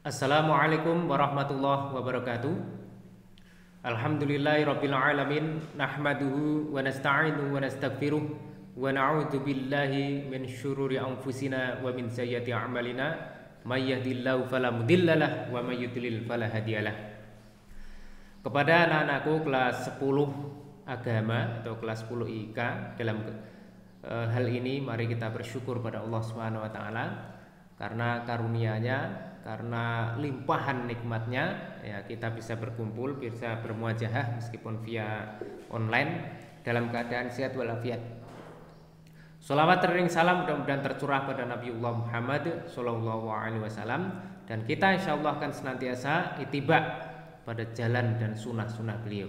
Assalamualaikum warahmatullahi wabarakatuh. Alhamdulillahirabbil alamin, nahmaduhu wa nasta'inuhu wa nastaghfiruh wa na'udzu billahi min syururi anfusina wa min sayyiati a'malina. May yahdihillahu fala mudhillalah wa may yudlil fala hadiyalah. Kepada anak-anakku kelas 10 agama atau kelas 10 IK, dalam hal ini mari kita bersyukur pada Allah Subhanahu wa taala karena karunia-Nya, karena limpahan nikmatnya, ya kita bisa berkumpul, bisa bermuajahah meskipun via online dalam keadaan sehat walafiat. Sholawat teriring salam mudah-mudahan tercurah pada Nabiullah Muhammad Sallallahu Alaihi Wasallam, dan kita insya Allah akan senantiasa ittiba pada jalan dan sunnah-sunnah beliau.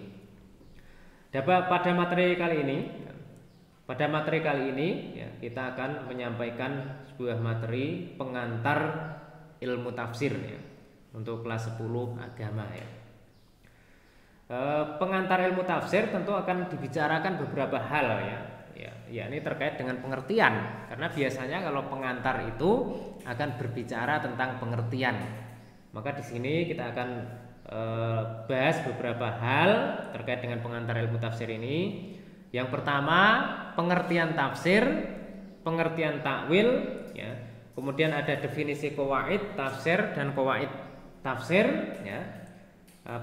Pada materi kali ini ya, kita akan menyampaikan sebuah materi pengantar ilmu tafsir ya, untuk kelas 10 agama ya. Pengantar ilmu tafsir tentu akan dibicarakan beberapa hal ya, ini terkait dengan pengertian, karena biasanya kalau pengantar itu akan berbicara tentang pengertian. Maka di sini kita akan bahas beberapa hal terkait dengan pengantar ilmu tafsir ini. Yang pertama, pengertian tafsir, pengertian takwil ya. Kemudian ada definisi qawaid tafsir dan qawaid tafsir ya.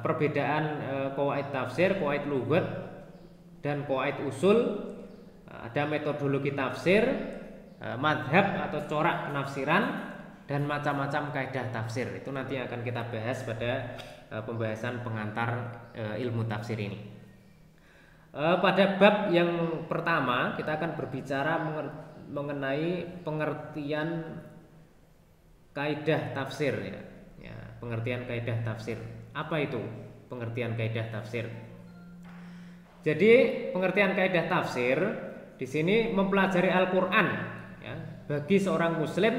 Perbedaan qawaid tafsir, qawaid lughat dan qawaid usul. Ada metodologi tafsir, madhab atau corak penafsiran, dan macam-macam kaidah tafsir. Itu nanti akan kita bahas pada pembahasan pengantar ilmu tafsir ini. Pada bab yang pertama kita akan berbicara mengenai pengertian kaidah tafsir ya, pengertian kaidah tafsir. Apa itu pengertian kaidah tafsir? Jadi pengertian kaidah tafsir di sini mempelajari Al-Qur'an ya, bagi seorang muslim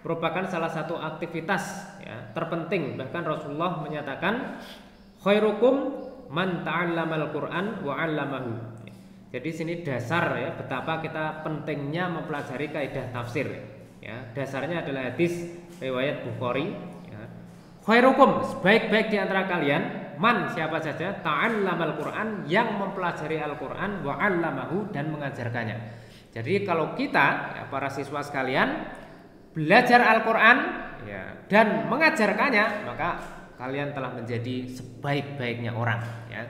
merupakan salah satu aktivitas ya, terpenting. Bahkan Rasulullah menyatakan khairukum man ta'allamal Qur'an wa 'allamahu. Jadi sini dasar ya, betapa kita pentingnya mempelajari kaidah tafsir ya. Dasarnya adalah hadis riwayat Bukhari ya. Khairukum, sebaik-baik di antara kalian, man siapa saja, ta'allamal Qur'an, yang mempelajari Al-Qur'an, wa 'allamahu, dan mengajarkannya. Jadi kalau kita ya, para siswa sekalian belajar Al-Qur'an ya, dan mengajarkannya, maka kalian telah menjadi sebaik-baiknya orang ya.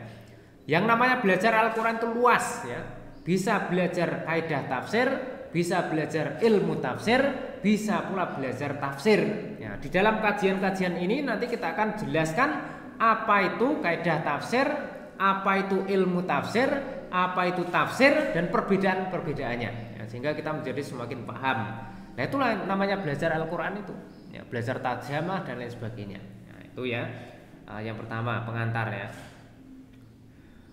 Yang namanya belajar Al-Qur'an itu luas ya. Bisa belajar kaidah tafsir, bisa belajar ilmu tafsir, bisa pula belajar tafsir ya. Di dalam kajian-kajian ini nanti kita akan jelaskan apa itu kaidah tafsir, apa itu ilmu tafsir, apa itu tafsir, dan perbedaan-perbedaannya ya, sehingga kita menjadi semakin paham. Nah itulah namanya belajar Al-Qur'an itu ya, belajar tarjamah dan lain sebagainya. Itu ya, yang pertama pengantar ya.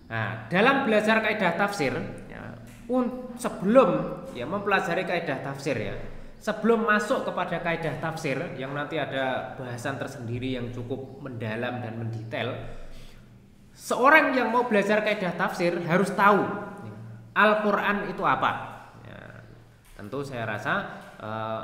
Nah, dalam belajar kaidah tafsir ya, sebelum ya mempelajari kaidah tafsir ya, sebelum masuk kepada kaidah tafsir yang nanti ada bahasan tersendiri yang cukup mendalam dan mendetail, seorang yang mau belajar kaidah tafsir harus tahu ya, Al-Qur'an itu apa ya. Tentu saya rasa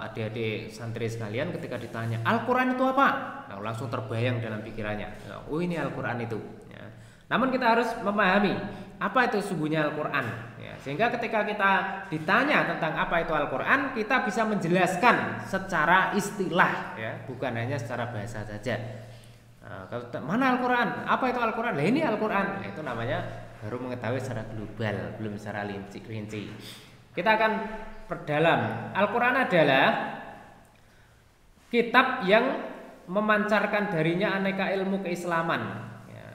adik-adik santri sekalian ketika ditanya Al-Qur'an itu apa, nah, langsung terbayang dalam pikirannya, oh ini Al-Qur'an itu ya. Namun kita harus memahami apa itu sesungguhnya Al-Qur'an ya, sehingga ketika kita ditanya tentang apa itu Al-Qur'an, kita bisa menjelaskan secara istilah ya, bukan hanya secara bahasa saja. Mana Al-Qur'an? Apa itu Al-Qur'an? Nah ini Al-Qur'an. Nah, itu namanya baru mengetahui secara global, belum secara rinci. Kita akan perdalam. Al-Qur'an adalah kitab yang memancarkan darinya aneka ilmu keislaman ya.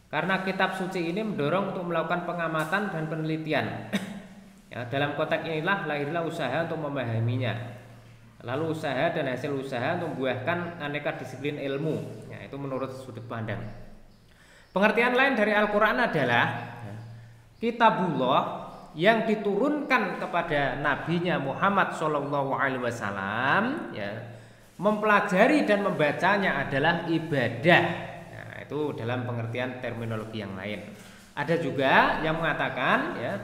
Karena kitab suci ini mendorong untuk melakukan pengamatan dan penelitian ya, dalam konteks inilah lahirlah usaha untuk memahaminya. Lalu usaha dan hasil usaha untuk membuahkan aneka disiplin ilmu ya, itu menurut sudut pandang. Pengertian lain dari Al-Qur'an adalah ya, kitabullah yang diturunkan kepada nabinya Muhammad Sallallahu Alaihi Wasallam ya, mempelajari dan membacanya adalah ibadah. Nah, itu dalam pengertian terminologi yang lain. Ada juga yang mengatakan ya,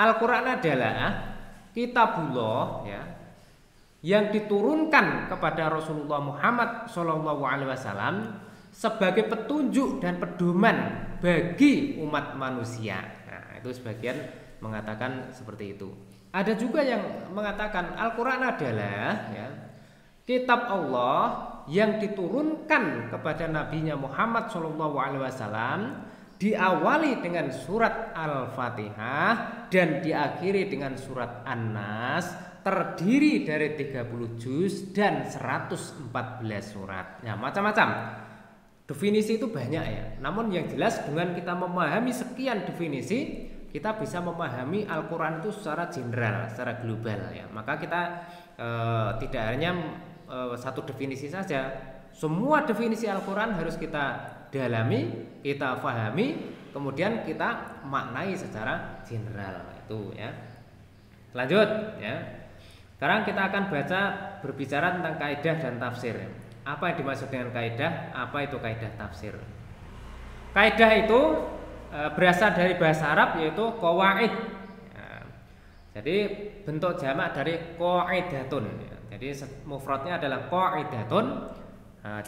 Al-Qur'an adalah kitabullah ya, yang diturunkan kepada Rasulullah Muhammad SAW sebagai petunjuk dan pedoman bagi umat manusia. Nah, itu sebagian mengatakan seperti itu. Ada juga yang mengatakan Al-Quran adalah kitab Allah yang diturunkan kepada Nabinya Muhammad SAW, diawali dengan surat Al-Fatihah dan diakhiri dengan surat An-Nas, terdiri dari 30 juz dan 114 surat. Ya, macam-macam. Definisi itu banyak ya. Namun yang jelas dengan kita memahami sekian definisi, kita bisa memahami Al-Quran itu secara general, secara global ya. Maka kita tidak hanya satu definisi saja. Semua definisi Al-Quran harus kita dalami, kita pahami, kemudian kita maknai secara general itu ya. Lanjut ya. Sekarang kita akan berbicara tentang kaidah dan tafsir. Apa yang dimaksud dengan kaidah? Apa itu kaidah tafsir? Kaidah itu berasal dari bahasa Arab yaitu qawaid. Jadi bentuk jamak dari qaidatun. Jadi mufradnya adalah qaidatun,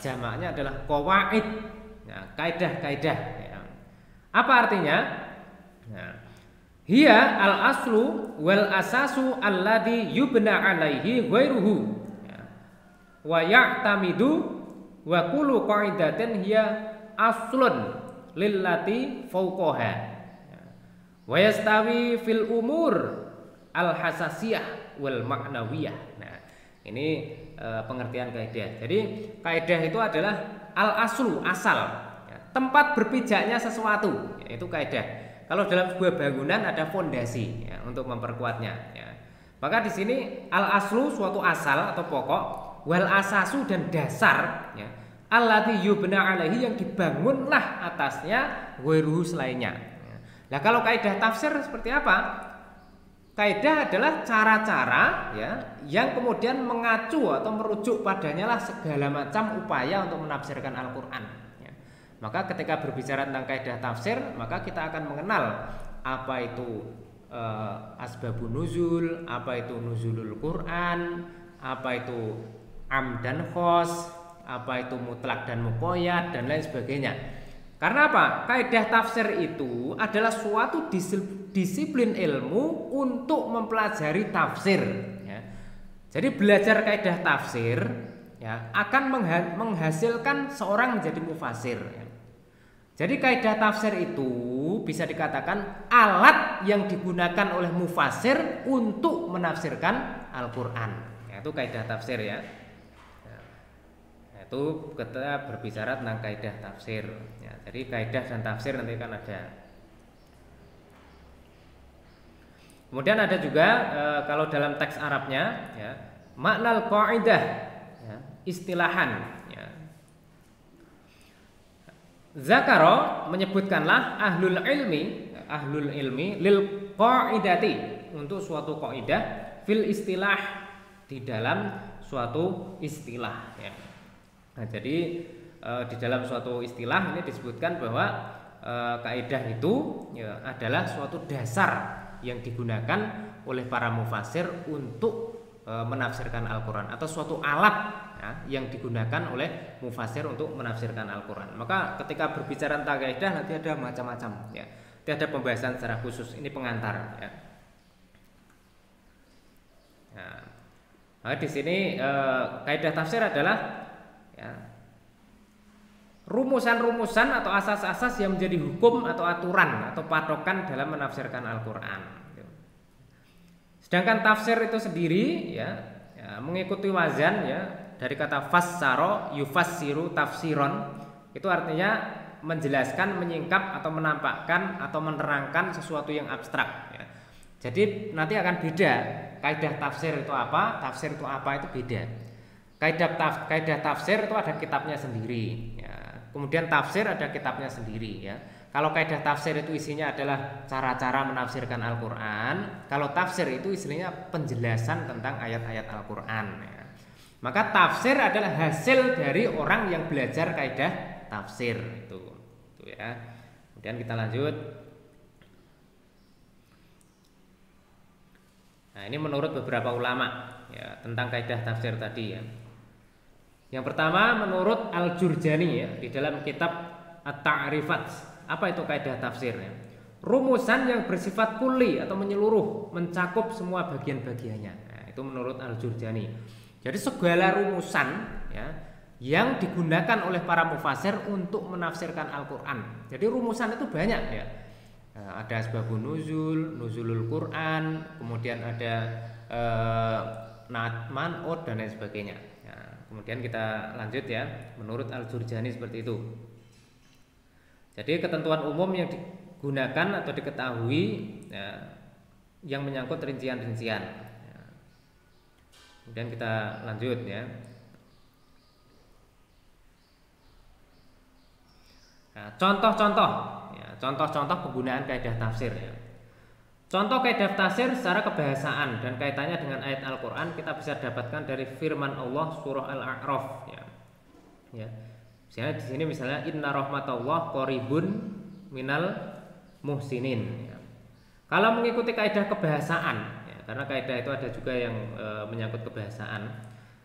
jamaknya adalah qawaid. Kaidah-kaidah. Apa artinya? Hiya al-aslu wal asasu alladhi yubna alaihi ghairuhu wa ya'tamidu wa kullu qaidatin hiya aslun lillati fawqaha wa yastawi fil umur al-hasasiyah wal ma'nawiyah. Nah, ini pengertian kaidah. Jadi kaidah itu adalah al-aslu, asal, tempat berpijaknya sesuatu, yaitu kaidah. Kalau dalam sebuah bangunan ada fondasi untuk memperkuatnya. Maka di sini al-aslu suatu asal atau pokok, wal asasu dan dasar, allati yubna alaihi yang dibangunlah atasnya ghairuhu selainnya. Nah, kalau kaidah tafsir seperti apa? Kaidah adalah cara-cara yang kemudian mengacu atau merujuk padanya lah segala macam upaya untuk menafsirkan Al-Quran. Maka ketika berbicara tentang kaidah tafsir, maka kita akan mengenal apa itu asbabun nuzul, apa itu nuzulul Quran, apa itu am dan khos, apa itu mutlak dan muqayyad dan lain sebagainya. Karena apa? Kaidah tafsir itu adalah suatu disiplin ilmu untuk mempelajari tafsir. Jadi belajar kaidah tafsir akan menghasilkan seorang menjadi mufasir. Jadi kaidah tafsir itu bisa dikatakan alat yang digunakan oleh mufasir untuk menafsirkan Al-Quran. Itu kaidah tafsir ya. Itu kita berbicara tentang kaidah tafsir. Jadi kaidah dan tafsir nanti kan ada. Kemudian ada juga kalau dalam teks Arabnya makna qaidah istilahan. Zakaro menyebutkanlah ahlul ilmi lil qaidati untuk suatu kaidah fil istilah di dalam suatu istilah. Nah, jadi di dalam suatu istilah ini disebutkan bahwa kaidah itu adalah suatu dasar yang digunakan oleh para mufasir untuk menafsirkan Al-Quran atau suatu alat yang digunakan oleh mufasir untuk menafsirkan Al-Quran. Maka ketika berbicara tentang kaidah nanti ada macam-macam Nanti ada pembahasan secara khusus. Ini pengantar Nah, di sini kaidah tafsir adalah rumusan-rumusan atau asas-asas yang menjadi hukum atau aturan atau patokan dalam menafsirkan Al-Quran. Sedangkan tafsir itu sendiri mengikuti wazan dari kata fassaro yufassiru tafsiron, itu artinya menjelaskan, menyingkap atau menampakkan atau menerangkan sesuatu yang abstrak. Jadi nanti akan beda kaidah tafsir itu apa, tafsir itu apa, itu beda. Kaidah tafsir itu ada kitabnya sendiri. Kemudian tafsir ada kitabnya sendiri. Kalau kaidah tafsir itu isinya adalah cara-cara menafsirkan Al-Quran. Kalau tafsir itu isinya penjelasan tentang ayat-ayat Al-Quran. Maka tafsir adalah hasil dari orang yang belajar kaidah tafsir itu ya. Kemudian kita lanjut. Nah, ini menurut beberapa ulama. ya tentang kaidah tafsir tadi ya. Yang pertama menurut Al-Jurjani ya, di dalam kitab At-Ta'rifat. Apa itu kaidah tafsir ya? Rumusan yang bersifat kulli atau menyeluruh, mencakup semua bagian-bagiannya. Nah, itu menurut Al-Jurjani. Jadi segala rumusan ya yang digunakan oleh para mufasir untuk menafsirkan Al-Qur'an. Jadi rumusan itu banyak ya. Ada asbabun nuzul, nuzulul Quran, kemudian ada na'at man'ut dan lain sebagainya. Kemudian kita lanjut ya, menurut Al-Jurjani seperti itu. Jadi ketentuan umum yang digunakan atau diketahui ya, yang menyangkut rincian-rincian. Ya. Kemudian kita lanjut ya. Nah, contoh-contoh, ya, contoh-contoh penggunaan kaidah tafsir. Ya. Contoh kaidah tafsir secara kebahasaan dan kaitannya dengan ayat Al-Quran kita bisa dapatkan dari firman Allah surah Al-A'raf. Ya. Ya. Misalnya di sini misalnya inna rahmatullah qaribun minal muhsinin. Ya. Kalau mengikuti kaidah kebahasaan, ya, karena kaidah itu ada juga yang menyangkut kebahasaan,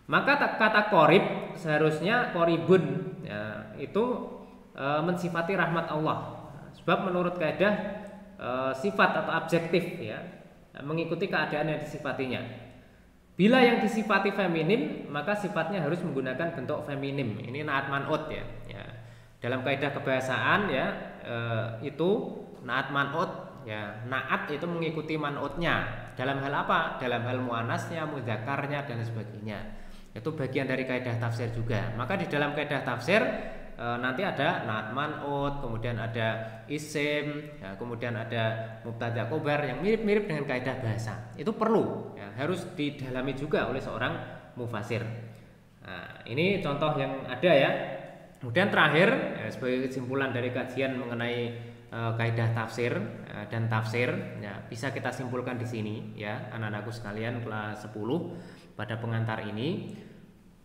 maka kata qarib seharusnya qaribun ya, itu mensifati rahmat Allah. Sebab menurut kaidah sifat atau objektif ya mengikuti keadaan yang disifatinya. Bila yang disifati feminim maka sifatnya harus menggunakan bentuk feminim. Ini na'at man'ut ya. Ya. Dalam kaidah kebahasaan ya itu na'at man'ut ya. Na'at itu mengikuti man'utnya. Dalam hal apa? Dalam hal muannasnya, mudzakarnya dan sebagainya. Itu bagian dari kaidah tafsir juga. Maka di dalam kaidah tafsir nanti ada na'at man'ut, kemudian ada isim, ya, kemudian ada mubtada khobar yang mirip-mirip dengan kaidah bahasa. Itu perlu, ya, harus didalami juga oleh seorang mufasir. Nah, ini contoh yang ada ya. Kemudian terakhir, ya, sebagai kesimpulan dari kajian mengenai kaidah tafsir dan tafsir, ya, bisa kita simpulkan di sini, ya, anak-anakku sekalian kelas 10 pada pengantar ini.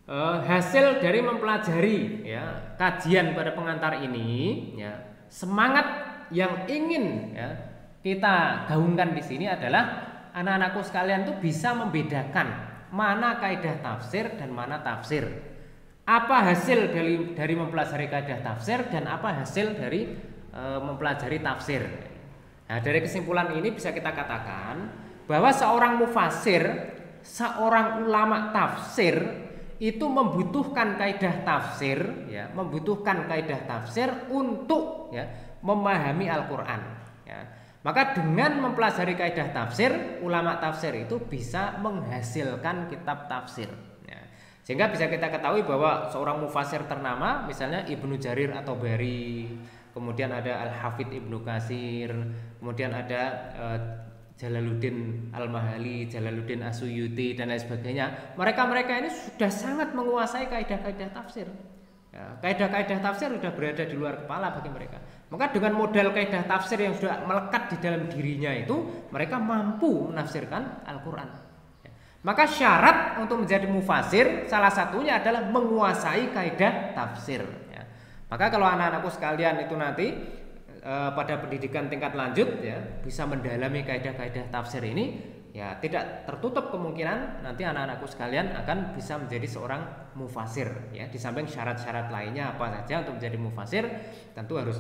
Hasil dari mempelajari ya kajian pada pengantar ini ya semangat yang ingin ya kita gaungkan di sini adalah anak-anakku sekalian tuh bisa membedakan mana kaidah tafsir dan mana tafsir. Apa hasil dari mempelajari kaidah tafsir dan apa hasil dari mempelajari tafsir. Nah, dari kesimpulan ini bisa kita katakan bahwa seorang mufasir, seorang ulama tafsir itu membutuhkan kaidah tafsir ya, membutuhkan kaidah tafsir untuk ya memahami Al-Qur'an ya. Maka dengan mempelajari kaidah tafsir, ulama tafsir itu bisa menghasilkan kitab tafsir ya. Sehingga bisa kita ketahui bahwa seorang mufasir ternama misalnya Ibnu Jarir At-Tabari, kemudian ada Al-Hafidz Ibnu Katsir, kemudian ada Jalaluddin Al-Mahali, Jalaluddin As-Suyuti dan lain sebagainya. Mereka ini sudah sangat menguasai kaidah-kaidah tafsir. Ya, kaidah-kaidah tafsir sudah berada di luar kepala bagi mereka. Maka dengan modal kaidah tafsir yang sudah melekat di dalam dirinya itu, mereka mampu menafsirkan Al-Qur'an. Ya. Maka syarat untuk menjadi mufasir salah satunya adalah menguasai kaidah tafsir. Ya. Maka kalau anak-anakku sekalian itu nanti pada pendidikan tingkat lanjut ya bisa mendalami kaidah-kaidah tafsir ini ya tidak tertutup kemungkinan nanti anak-anakku sekalian akan bisa menjadi seorang mufasir ya. Di samping syarat-syarat lainnya apa saja untuk menjadi mufasir tentu harus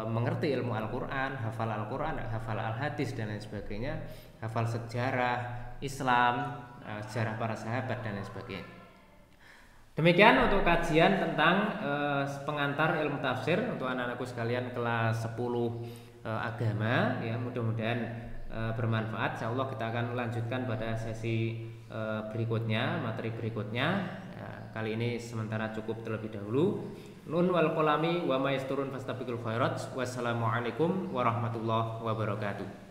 mengerti ilmu Al-Qur'an, hafal Al-Qur'an, hafal Al-Hadis dan lain sebagainya, hafal sejarah Islam, sejarah para sahabat dan lain sebagainya. Demikian untuk kajian tentang pengantar ilmu tafsir untuk anak-anakku sekalian kelas 10 agama ya, mudah-mudahan bermanfaat. Insyaallah kita akan lanjutkan pada sesi berikutnya, materi berikutnya. Ya, kali ini sementara cukup terlebih dahulu. Nun wal qalami wa ma yasturun fastabiqul khairat. Wassalamualaikum warahmatullahi wabarakatuh.